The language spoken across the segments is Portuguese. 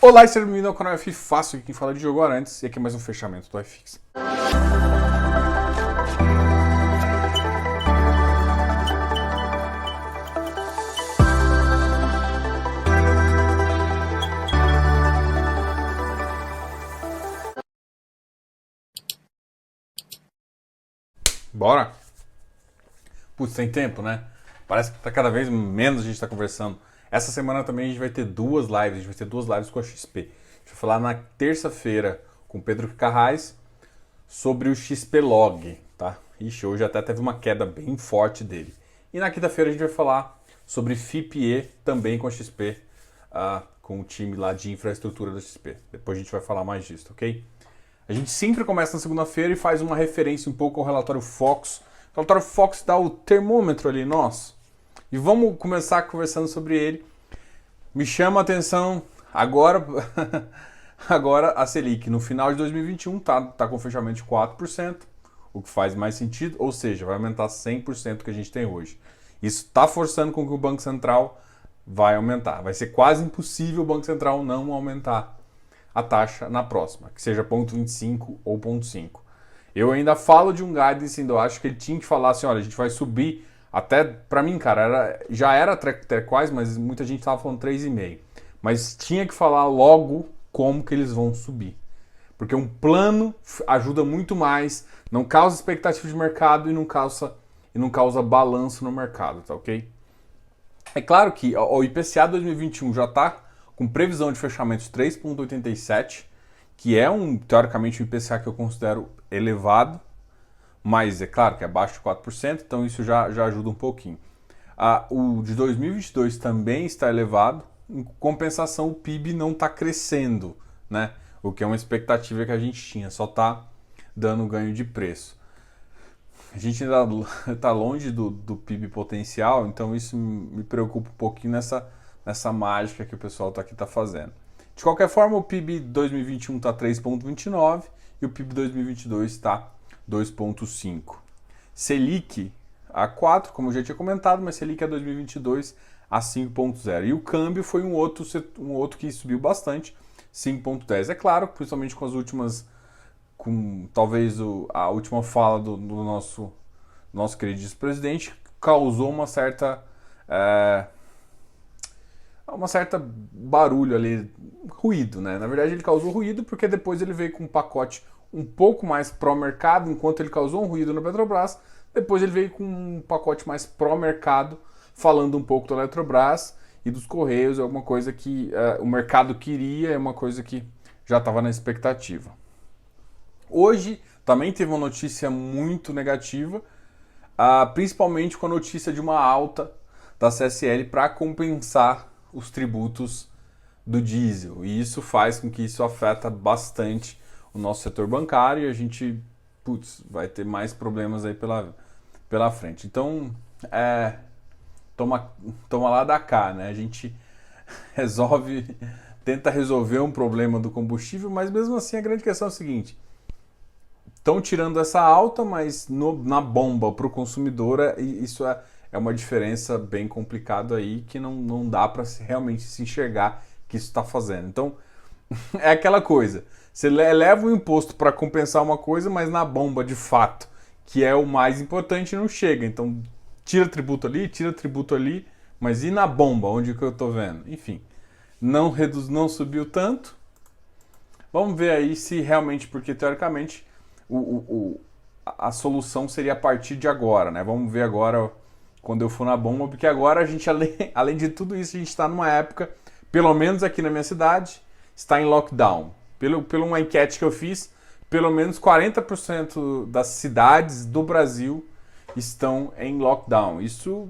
Olá e seja bem-vindo ao canal F Fácil, aqui quem fala de jogo antes e aqui é mais um fechamento do iFix. Bora? Putz, tem tempo, né? Parece que tá cada vez menos a gente tá conversando. Essa semana também a gente vai ter duas lives, a gente vai ter duas lives com a XP. A gente vai falar na terça-feira com o Pedro Carrais sobre o XP Log, tá? Ixi, hoje até teve uma queda bem forte dele. E na quinta-feira a gente vai falar sobre FIPE também com a XP, com o time lá de infraestrutura da XP. Depois a gente vai falar mais disso, ok? A gente sempre começa na segunda-feira e faz uma referência um pouco ao relatório Fox. O relatório Fox dá o termômetro ali nosso. E vamos começar conversando sobre ele. Me chama a atenção agora, agora a Selic no final de 2021 tá com fechamento de 4%, o que faz mais sentido, ou seja, vai aumentar 100% que a gente tem hoje. Isso está forçando com que o Banco Central vai aumentar. Vai ser quase impossível o Banco Central não aumentar a taxa na próxima, que seja 0,25 ou 0,5. Eu ainda falo de um guidance, ainda acho que ele tinha que falar assim, olha, a gente vai subir. Até, pra mim, cara, já era quase, mas muita gente tava falando 3,5. Mas tinha que falar logo como que eles vão subir. Porque um plano ajuda muito mais, não causa expectativa de mercado e não causa balanço no mercado, tá ok? É claro que o IPCA 2021 já tá com previsão de fechamento de 3,87, que é teoricamente um IPCA que eu considero elevado, mas é claro que é abaixo de 4%, então isso já ajuda um pouquinho. O de 2022 também está elevado, em compensação o PIB não está crescendo, né? O que é uma expectativa que a gente tinha, só está dando ganho de preço. A gente ainda está longe do PIB potencial, então isso me preocupa um pouquinho nessa mágica que o pessoal aqui está fazendo. De qualquer forma, o PIB 2021 está 3,29 e o PIB 2022 está 2,5. Selic a 4, como eu já tinha comentado, mas Selic a 2022 a 5,0. E o câmbio foi um outro que subiu bastante, 5,10. É claro, principalmente com as últimas, com talvez a última fala do nosso querido presidente, causou uma certa barulho ali, ruído, né? Na verdade ele causou ruído porque depois ele veio com um pacote um pouco mais pró-mercado, enquanto ele causou um ruído na Petrobras, depois ele veio com um pacote mais pró-mercado, falando um pouco da Eletrobras e dos Correios, é alguma coisa que o mercado queria, é uma coisa que já estava na expectativa. Hoje também teve uma notícia muito negativa, principalmente com a notícia de uma alta da CSL para compensar os tributos do diesel, e isso faz com que isso afeta bastante o nosso setor bancário e a gente, vai ter mais problemas aí pela frente. Então, toma lá da cá, né? A gente tenta resolver um problema do combustível, mas mesmo assim a grande questão é o seguinte: estão tirando essa alta, mas na bomba para o consumidor, isso é uma diferença bem complicada aí que não dá para realmente se enxergar que isso está fazendo. Então, é aquela coisa. Você eleva o imposto para compensar uma coisa, mas na bomba, de fato, que é o mais importante, não chega. Então, tira tributo ali, mas e na bomba, onde que eu estou vendo? Enfim, não subiu tanto. Vamos ver aí se realmente, porque teoricamente a solução seria a partir de agora, né? Vamos ver agora quando eu for na bomba, porque agora a gente, além de tudo isso, a gente está numa época, pelo menos aqui na minha cidade, está em lockdown. Pela uma enquete que eu fiz, pelo menos 40% das cidades do Brasil estão em lockdown. Isso,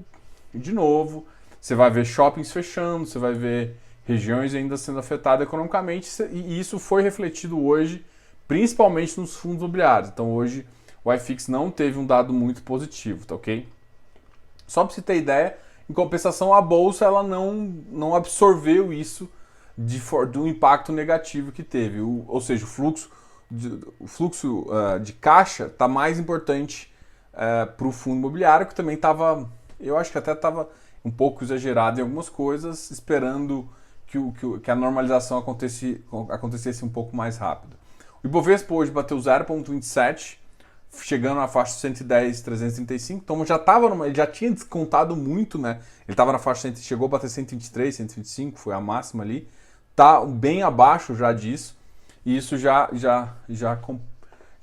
de novo, você vai ver shoppings fechando, você vai ver regiões ainda sendo afetadas economicamente, e isso foi refletido hoje, principalmente nos fundos imobiliários. Então hoje o iFix não teve um dado muito positivo, tá ok? Só para você ter ideia, em compensação a bolsa ela não absorveu isso do impacto negativo que teve, ou seja, o fluxo de caixa está mais importante para o fundo imobiliário, que também estava, eu acho que até estava um pouco exagerado em algumas coisas, esperando que a normalização acontecesse um pouco mais rápido. O Ibovespa hoje bateu 0,27, chegando na faixa de 110,335, então ele já tinha descontado muito, né? Ele estava na faixa, chegou a bater 123, 125, foi a máxima ali. Tá bem abaixo já disso, e isso já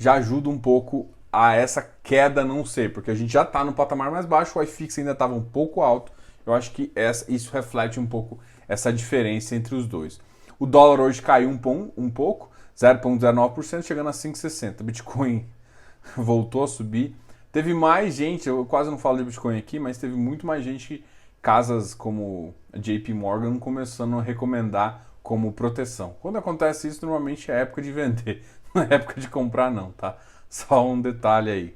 ajuda um pouco a essa queda não ser, porque a gente já está no patamar mais baixo, o iFix ainda estava um pouco alto. Eu acho que isso reflete um pouco essa diferença entre os dois. O dólar hoje caiu um pouco, 0,09%, chegando a 5,60. Bitcoin voltou a subir. Teve mais gente, eu quase não falo de Bitcoin aqui, mas teve muito mais gente, casas como a JP Morgan começando a recomendar como proteção. Quando acontece isso, normalmente é época de vender, não é época de comprar não, tá? Só um detalhe aí.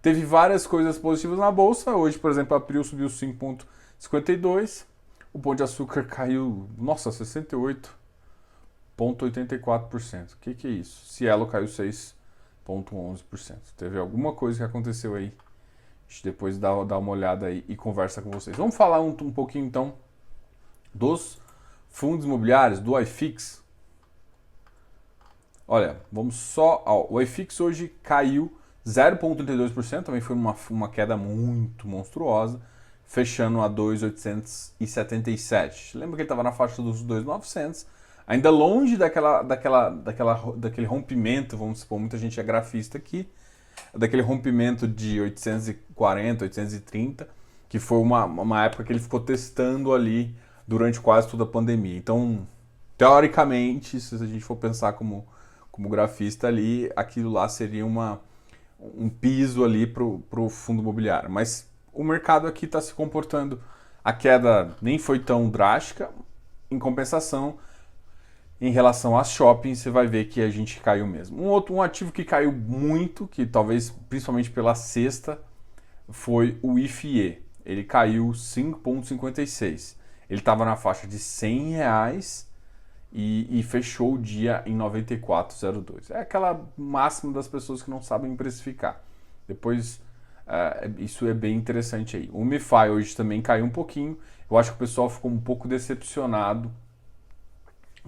Teve várias coisas positivas na bolsa. Hoje, por exemplo, a Prio subiu 5,52. O Pão de Açúcar caiu, nossa, 68,84%. O que é isso? Cielo caiu 6,11%. Teve alguma coisa que aconteceu aí. A gente depois dá uma olhada aí e conversa com vocês. Vamos falar um pouquinho então dos fundos imobiliários, do iFix. Olha, vamos só... o iFix hoje caiu 0,32%, também foi uma queda muito monstruosa, fechando a 2.877. Lembra que ele estava na faixa dos 2.900, ainda longe daquele rompimento, vamos supor, muita gente é grafista aqui, daquele rompimento de 840, 830, que foi uma época que ele ficou testando ali durante quase toda a pandemia. Então, teoricamente, se a gente for pensar como grafista ali, aquilo lá seria um piso ali para o fundo imobiliário. Mas o mercado aqui está se comportando, a queda nem foi tão drástica, em compensação, em relação às shoppings, você vai ver que a gente caiu mesmo. Um ativo que caiu muito, que talvez principalmente pela sexta, foi o IFIE. Ele caiu 5,56. Ele estava na faixa de R$100 e fechou o dia em 94,02. É aquela máxima das pessoas que não sabem precificar. Depois, isso é bem interessante aí. O MiFi hoje também caiu um pouquinho. Eu acho que o pessoal ficou um pouco decepcionado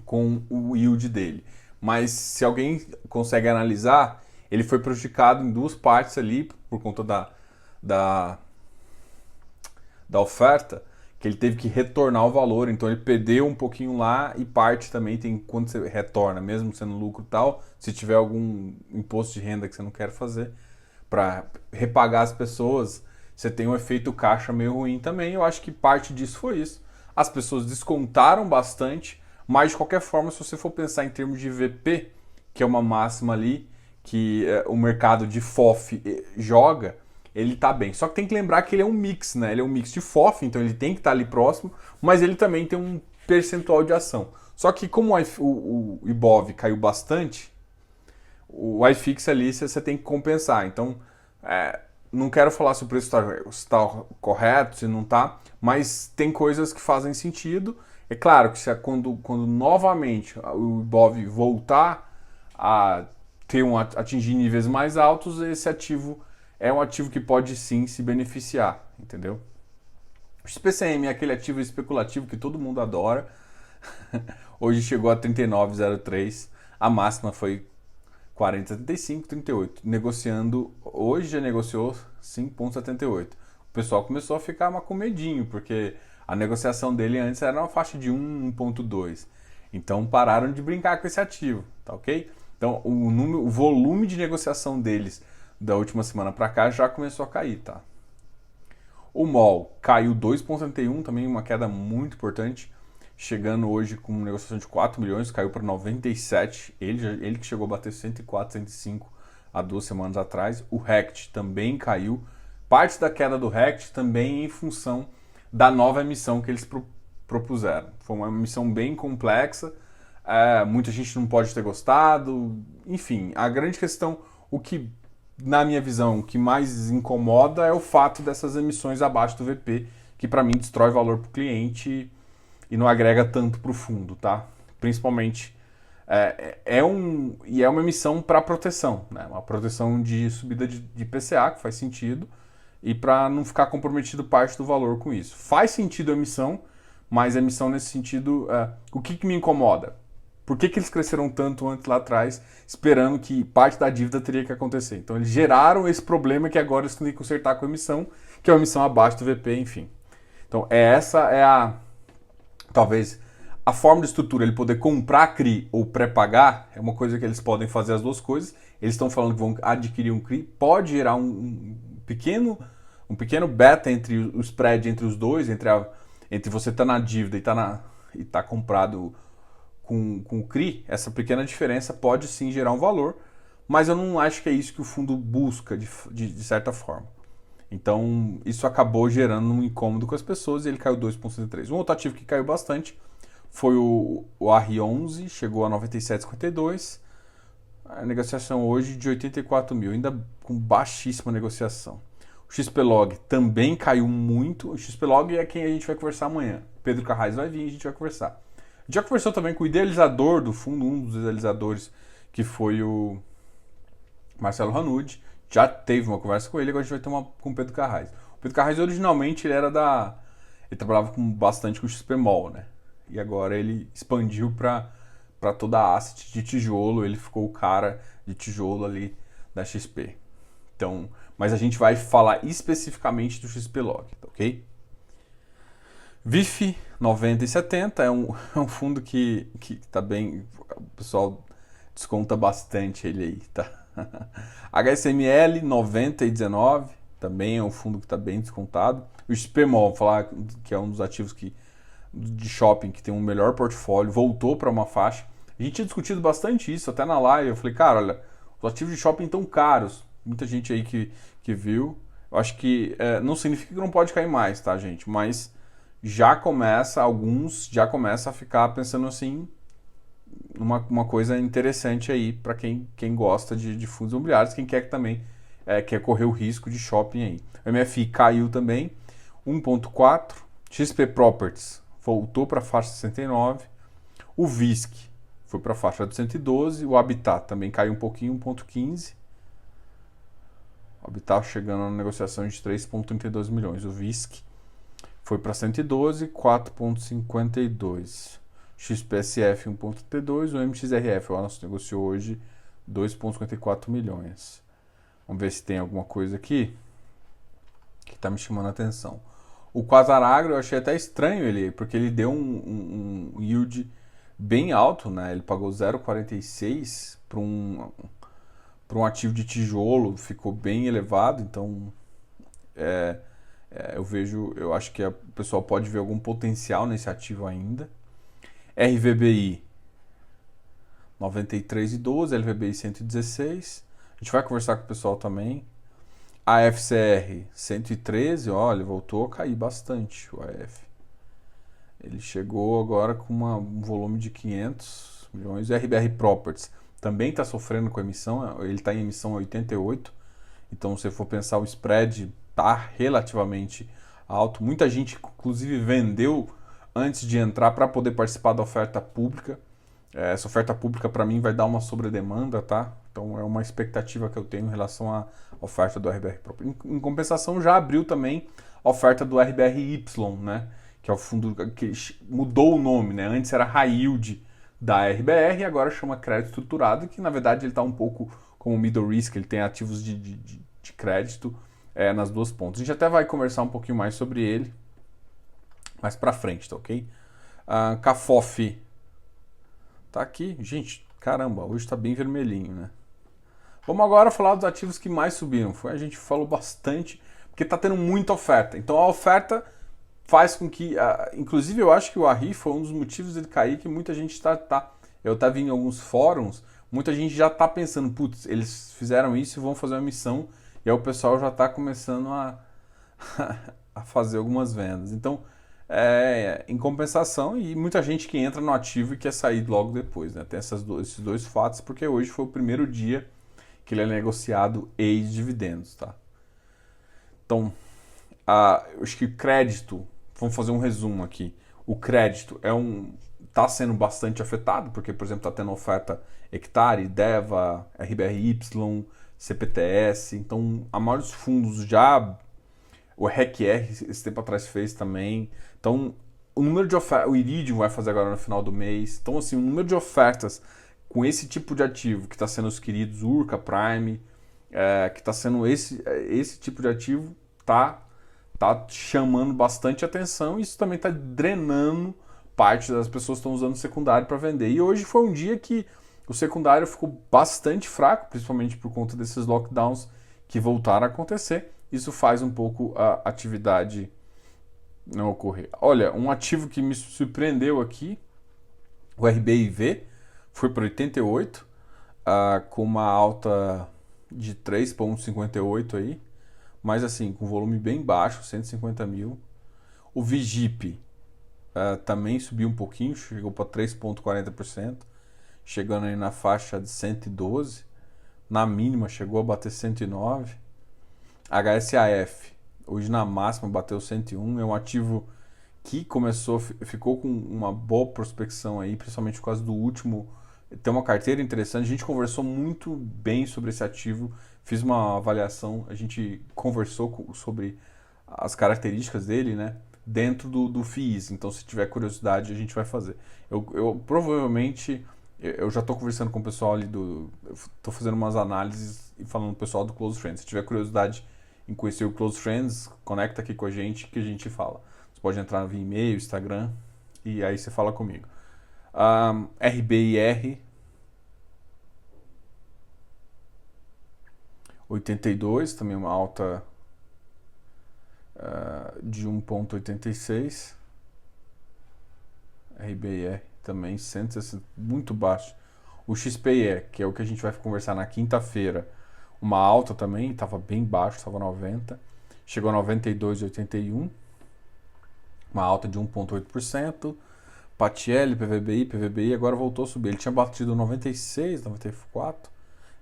com o yield dele. Mas se alguém consegue analisar, ele foi prejudicado em duas partes ali por conta da oferta, que ele teve que retornar o valor, então ele perdeu um pouquinho lá e parte também tem quando você retorna, mesmo sendo lucro e tal, se tiver algum imposto de renda que você não quer fazer, para repagar as pessoas, você tem um efeito caixa meio ruim também. Eu acho que parte disso foi isso. As pessoas descontaram bastante, mas de qualquer forma, se você for pensar em termos de VP, que é uma máxima ali, que o mercado de FOF joga, ele tá bem. Só que tem que lembrar que ele é um mix, né? Ele é um mix de FOF, então ele tem que estar ali próximo, mas ele também tem um percentual de ação. Só que como o Ibov caiu bastante, o iFix ali você tem que compensar. Então, não quero falar se o preço está correto, se não está, mas tem coisas que fazem sentido. É claro que quando novamente o Ibov voltar a atingir níveis mais altos, esse ativo é um ativo que pode sim se beneficiar, entendeu? O XPCM é aquele ativo especulativo que todo mundo adora. Hoje chegou a 39,03, a máxima foi 40,75, 38. Negociando, hoje já negociou 5,78. O pessoal começou a ficar com medinho, porque a negociação dele antes era uma faixa de 1,2. Então pararam de brincar com esse ativo, tá ok? Então o volume de negociação deles da última semana para cá já começou a cair, tá? O MOL caiu 2,31, também uma queda muito importante, chegando hoje com uma negociação de 4 milhões, caiu para 97, ele que chegou a bater 104, 105 há 2 semanas atrás. O RECT também caiu, parte da queda do RECT também em função da nova emissão que eles propuseram. Foi uma emissão bem complexa, muita gente não pode ter gostado, enfim, a grande questão, o que na minha visão, o que mais incomoda é o fato dessas emissões abaixo do VP, que para mim destrói valor para o cliente e não agrega tanto para o fundo, tá? Principalmente é uma emissão para proteção, né? Uma proteção de subida de IPCA, que faz sentido, e para não ficar comprometido parte do valor com isso. Faz sentido a emissão, mas a emissão nesse sentido, o que me incomoda? Por que eles cresceram tanto antes lá atrás, esperando que parte da dívida teria que acontecer? Então eles geraram esse problema que agora eles têm que consertar com a emissão, que é uma emissão abaixo do VP, enfim. Então essa é talvez a forma de estrutura, ele poder comprar CRI ou pré-pagar, é uma coisa que eles podem fazer as duas coisas. Eles estão falando que vão adquirir um CRI, pode gerar um pequeno beta entre o spread entre os dois, entre você estar na dívida e tá comprado com o CRI, essa pequena diferença pode sim gerar um valor, mas eu não acho que é isso que o fundo busca de certa forma. Então, isso acabou gerando um incômodo com as pessoas e ele caiu 2,63. Um outro ativo que caiu bastante foi o AR11, chegou a 97,52. A negociação hoje de 84 mil, ainda com baixíssima negociação. O XPlog também caiu muito. O XPlog é quem a gente vai conversar amanhã. Pedro Carrais vai vir e a gente vai conversar. A gente já conversou também com o idealizador do fundo, um dos idealizadores, que foi o Marcelo Hanud. Já teve uma conversa com ele, agora a gente vai ter uma com o Pedro Carrais. O Pedro Carrais originalmente ele trabalhava bastante com o XPmol, né? E agora ele expandiu para toda a asset de tijolo, ele ficou o cara de tijolo ali da XP. Então, mas a gente vai falar especificamente do XPlog, ok? VIF 90,70 é um fundo que tá bem, o pessoal desconta bastante ele aí, tá? HSML 90,19 também é um fundo que está bem descontado. O XPmol, vou falar que é um dos ativos de shopping que tem um melhor portfólio, voltou para uma faixa. A gente tinha discutido bastante isso até na live. Eu falei, cara, olha, os ativos de shopping estão caros. Muita gente aí que viu. Eu acho que não significa que não pode cair mais, tá, gente? Mas alguns já começa a ficar pensando assim, uma coisa interessante aí para quem gosta de fundos imobiliários, quem quer também quer correr o risco de shopping aí. O MFI caiu também, 1,4. XP Properties voltou para a faixa 69. O VISC foi para a faixa de 112. O Habitat também caiu um pouquinho, 1,15. O Habitat chegando na negociação de 3,32 milhões. O VISC foi para 112, 4,52. XPSF 1,32, o MXRF, o nosso negociou hoje 2,54 milhões. Vamos ver se tem alguma coisa aqui que está me chamando a atenção. O Quasar Agro eu achei até estranho ele, porque ele deu um yield bem alto, né? Ele pagou 0,46 para um ativo de tijolo, ficou bem elevado, então eu acho que o pessoal pode ver algum potencial nesse ativo ainda. RVBI 93,12, LVBI 116. A gente vai conversar com o pessoal também. AFCR 113, olha, voltou a cair bastante o AF. Ele chegou agora com um volume de 500 milhões. O RBR Properties também está sofrendo com emissão, ele está em emissão a 88. Então, se for pensar, o spread está relativamente alto. Muita gente, inclusive, vendeu antes de entrar para poder participar da oferta pública. Essa oferta pública para mim vai dar uma sobredemanda, tá? Então é uma expectativa que eu tenho em relação à oferta do RBR próprio. Em compensação, já abriu também a oferta do RBRY, né? Que é o fundo que mudou o nome, né? Antes era High Yield da RBR e agora chama Crédito Estruturado, que na verdade ele está um pouco como Middle Risk, ele tem ativos de crédito nas duas pontas. A gente até vai conversar um pouquinho mais sobre ele mais pra frente, tá ok? CAFOF tá aqui. Gente, caramba, hoje tá bem vermelhinho, né? Vamos agora falar dos ativos que mais subiram. A gente falou bastante, porque tá tendo muita oferta. Então a oferta faz com que... inclusive eu acho que o ARRI foi um dos motivos dele cair, que muita gente eu tava em alguns fóruns, muita gente já tá pensando, putz, eles fizeram isso e vão fazer uma missão, e aí o pessoal já tá começando a fazer algumas vendas. Então, em compensação, e muita gente que entra no ativo e quer sair logo depois, né? Tem esses dois fatos, porque hoje foi o primeiro dia que ele é negociado ex-dividendos, tá? Então, eu acho que o crédito, vamos fazer um resumo aqui. O crédito tá sendo bastante afetado, porque, por exemplo, está tendo oferta Hectare, Deva, RBRY, CPTS. Então, a maioria dos fundos já... O RECR, esse tempo atrás, fez também. Então, o número de ofertas, o Iridium vai fazer agora no final do mês. Então, assim, o número de ofertas com esse tipo de ativo, que está sendo os queridos Urca, Prime, que está sendo esse tipo de ativo, tá chamando bastante atenção e isso também está drenando parte das pessoas que estão usando o secundário para vender. E hoje foi um dia que o secundário ficou bastante fraco, principalmente por conta desses lockdowns que voltaram a acontecer. Isso faz um pouco a atividade não ocorrer. Olha, um ativo que me surpreendeu aqui, o RBIV, foi para 88, com uma alta de 3,58 aí, mas assim, com volume bem baixo, 150 mil. O VGIP também subiu um pouquinho, chegou para 3,40%, chegando aí na faixa de 112. Na mínima chegou a bater 109. HSAF, hoje na máxima bateu 101, é um ativo que ficou com uma boa prospecção aí, principalmente por causa do último. Tem uma carteira interessante, a gente conversou muito bem sobre esse ativo, fiz uma avaliação, a gente conversou sobre as características dele, né, dentro do FIIs, então se tiver curiosidade a gente vai fazer. Eu provavelmente, eu já estou conversando com o pessoal ali estou fazendo umas análises e falando com o pessoal do Close Friends, se tiver curiosidade em conhecer o Close Friends, conecta aqui com a gente que a gente fala. Você pode entrar via e-mail, Instagram, e aí você fala comigo. RBIR 82, também uma alta de 1,86. RBIR também 160, muito baixo. O XPE, que é o que a gente vai conversar na quinta-feira, uma alta também, estava bem baixo, estava 90, chegou a 92,81, uma alta de 1,8%. PATL, PVBI, agora voltou a subir. Ele tinha batido 96, 94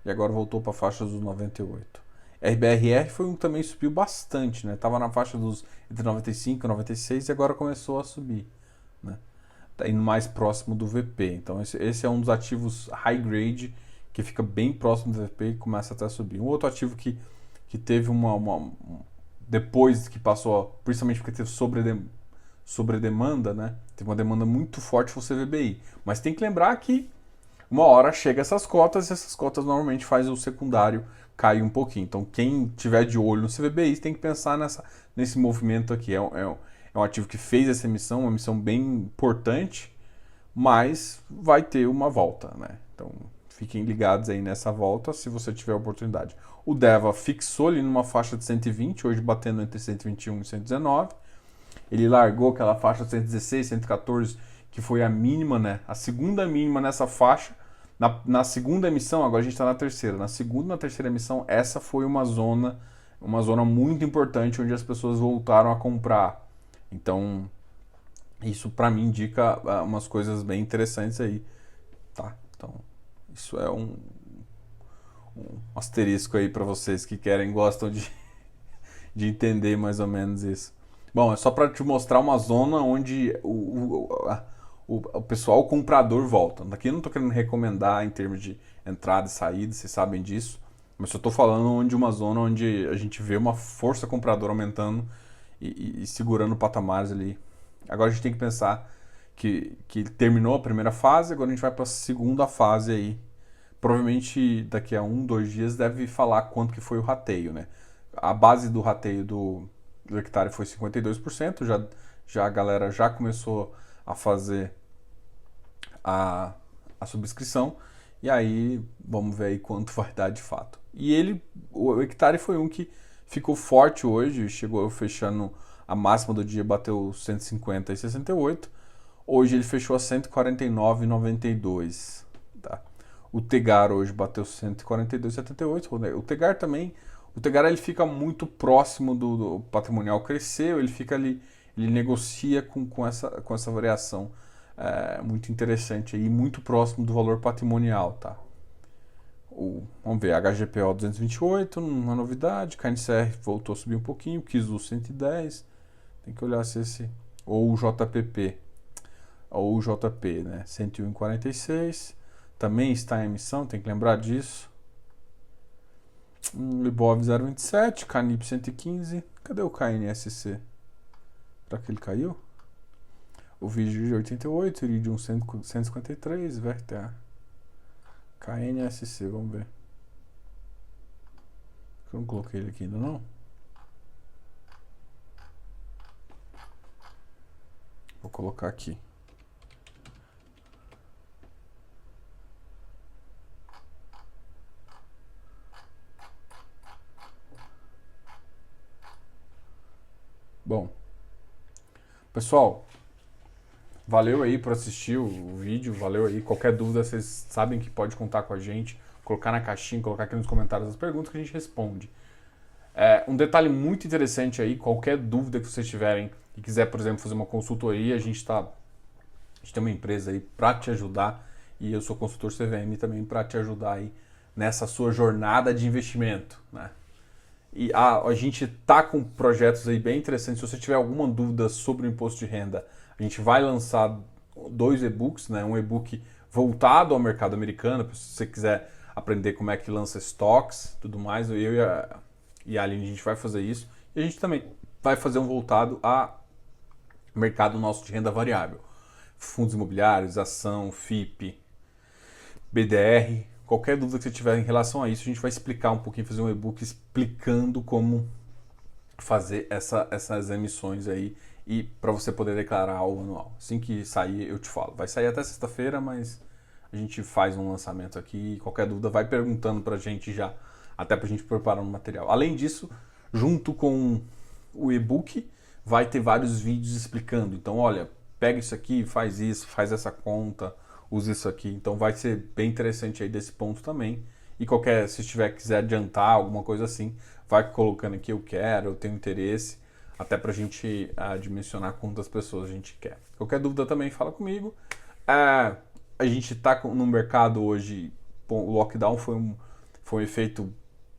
e agora voltou para a faixa dos 98. RBRR foi um que também subiu bastante, né? Tava na faixa dos entre 95 e 96 e agora começou a subir, né? Tá indo mais próximo do VP. Então esse é um dos ativos high grade que fica bem próximo do VP e começa até a subir. Um outro ativo que teve depois que passou, principalmente porque teve sobre demanda, né? Teve uma demanda muito forte para o CVBI. Mas tem que lembrar que uma hora chega essas cotas e essas cotas normalmente faz o secundário cair um pouquinho. Então quem tiver de olho no CVBI tem que pensar nesse movimento aqui. É um ativo que fez essa emissão, uma emissão bem importante, mas vai ter uma volta, né? Então fiquem ligados aí nessa volta se você tiver oportunidade. O DEVA fixou ali numa faixa de 120, hoje batendo entre 121 e 119. Ele largou aquela faixa 116, 114, que foi a mínima, né? A segunda mínima nessa faixa. Na segunda emissão, agora a gente está na terceira. Na segunda e na terceira emissão, essa foi uma zona muito importante onde as pessoas voltaram a comprar. Então, isso para mim indica umas coisas bem interessantes aí, tá? Então, isso é um asterisco aí para vocês que gostam de entender mais ou menos isso. Bom, é só para te mostrar uma zona onde o pessoal, o comprador volta. Daqui eu não estou querendo recomendar em termos de entrada e saída, vocês sabem disso. Mas eu estou falando de uma zona onde a gente vê uma força compradora aumentando e segurando patamares ali. Agora a gente tem que pensar que terminou a primeira fase, agora a gente vai para a segunda fase aí. Provavelmente daqui a 2 dias deve falar quanto que foi o rateio, né? A base do rateio do hectare foi 52%, já a galera já começou a fazer a subscrição, e aí vamos ver aí quanto vai dar de fato. E o hectare foi um que ficou forte hoje, chegou fechando a máxima do dia, bateu 150,68, hoje ele fechou a 149,92, tá? O Tegar hoje bateu 142,78, o Tegar também. O Tegar ele fica muito próximo do patrimonial, cresceu, ele fica ali, ele negocia com essa variação muito interessante e muito próximo do valor patrimonial, tá? Vamos ver, HGPO 228, uma novidade, KNCR voltou a subir um pouquinho, Kizu 110, tem que olhar se esse, ou o JPP, ou o JP, né? 101,46, também está em emissão, tem que lembrar disso. Libov 0,27, Canip 115. Cadê o KNSC? Será que ele caiu? O vídeo de 88, Iridium 153, VRTA. KNSC, vamos ver. Eu não coloquei ele aqui ainda não. Vou colocar aqui. Bom, pessoal, valeu aí por assistir o vídeo, valeu aí. Qualquer dúvida, vocês sabem que pode contar com a gente, colocar na caixinha, colocar aqui nos comentários as perguntas que a gente responde. Um detalhe muito interessante aí, qualquer dúvida que vocês tiverem e quiser, por exemplo, fazer uma consultoria, a gente tem uma empresa aí para te ajudar e eu sou consultor CVM também para te ajudar aí nessa sua jornada de investimento, né? E a gente tá com projetos aí bem interessantes. Se você tiver alguma dúvida sobre o imposto de renda, a gente vai lançar 2 e-books, né? Um e-book voltado ao mercado americano, se você quiser aprender como é que lança estoques, tudo mais. Eu e a Aline, a gente vai fazer isso. E a gente também vai fazer um voltado ao mercado nosso de renda variável. Fundos imobiliários, ação, FIP, BDR. Qualquer dúvida que você tiver em relação a isso, a gente vai explicar um pouquinho, fazer um e-book explicando como fazer essas emissões aí e para você poder declarar o anual. Assim que sair, eu te falo. Vai sair até sexta-feira, mas a gente faz um lançamento aqui. Qualquer dúvida, vai perguntando para a gente já, até para a gente preparar um material. Além disso, junto com o e-book, vai ter vários vídeos explicando. Então, olha, pega isso aqui, faz isso, faz essa conta, usa isso aqui. Então vai ser bem interessante aí desse ponto também. E se quiser adiantar alguma coisa assim, vai colocando aqui, eu quero, eu tenho interesse, até pra gente dimensionar quantas pessoas a gente quer. Qualquer dúvida também, fala comigo. A gente tá no mercado hoje, o lockdown foi um efeito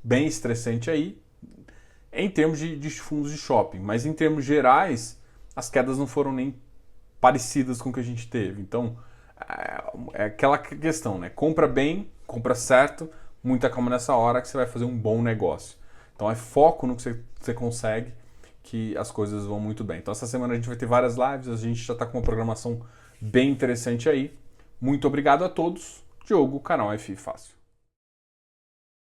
bem estressante aí, em termos de fundos de shopping. Mas em termos gerais, as quedas não foram nem parecidas com o que a gente teve. Então, é aquela questão, né? Compra bem, compra certo, muita calma nessa hora que você vai fazer um bom negócio. Então é foco no que você consegue que as coisas vão muito bem. Então essa semana a gente vai ter várias lives, a gente já está com uma programação bem interessante aí. Muito obrigado a todos. Diogo, canal FI Fácil.